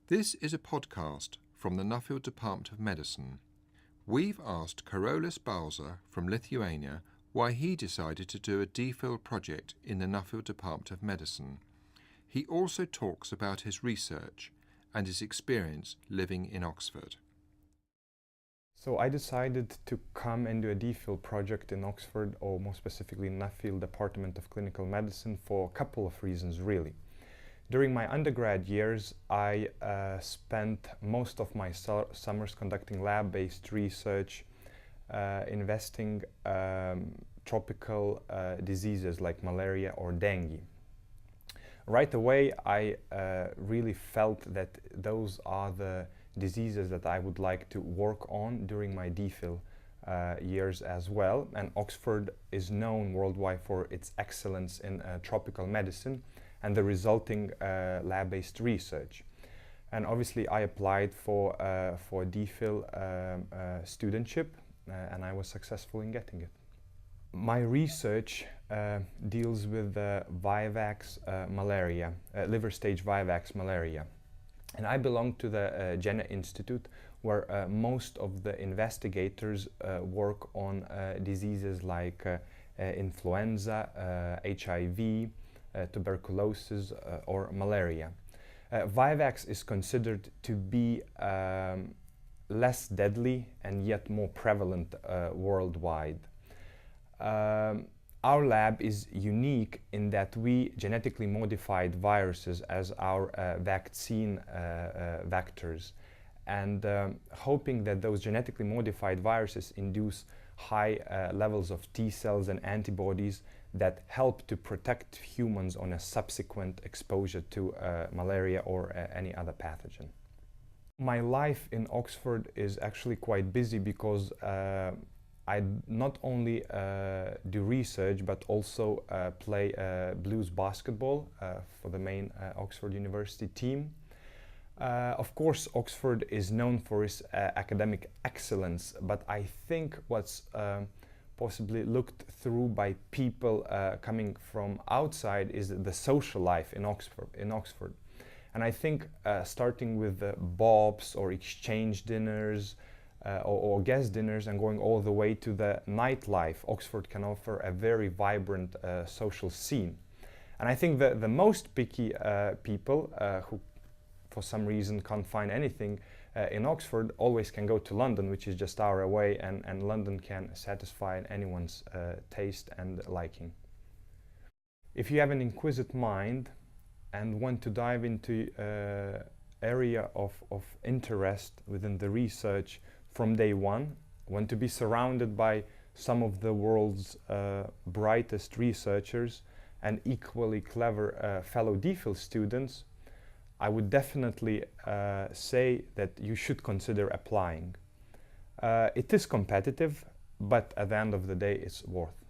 This is a podcast from the Nuffield Department of Medicine. We've asked Karolis Bauza from Lithuania why he decided to do a DPhil project in the Nuffield Department of Medicine. He also talks about his research and his experience living in Oxford. So I decided to come and do a DPhil project in Oxford, or more specifically Nuffield Department of Clinical Medicine, for a couple of reasons really. During my undergrad years, I spent most of my summers conducting lab-based research, investing tropical diseases like malaria or dengue. Right away, I really felt that those are the diseases that I would like to work on during my DPhil years as well. And Oxford is known worldwide for its excellence in tropical medicine and the resulting lab-based research. And obviously I applied for DPhil studentship and I was successful in getting it. My research deals with Vivax malaria, liver stage Vivax malaria. And I belong to the Jenner Institute, where most of the investigators work on diseases like influenza, HIV, tuberculosis or malaria. Vivax is considered to be less deadly and yet more prevalent worldwide. Our lab is unique in that we genetically modified viruses as our vaccine vectors, and hoping that those genetically modified viruses induce high levels of T cells and antibodies that help to protect humans on a subsequent exposure to malaria or any other pathogen. My life in Oxford is actually quite busy because I not only do research but also play blues basketball for the main Oxford University team. Of course, Oxford is known for its academic excellence, but I think what's possibly looked through by people coming from outside is the social life in Oxford. And I think starting with the bobs or exchange dinners or guest dinners and going all the way to the nightlife, Oxford can offer a very vibrant social scene. And I think that the most picky people who for some reason can't find anything in Oxford always can go to London, which is just an hour away, and London can satisfy anyone's taste and liking. If you have an inquisitive mind and want to dive into area of interest within the research from day one, want to be surrounded by some of the world's brightest researchers and equally clever fellow DPhil students, I would definitely say that you should consider applying. It is competitive, but at the end of the day, it's worth.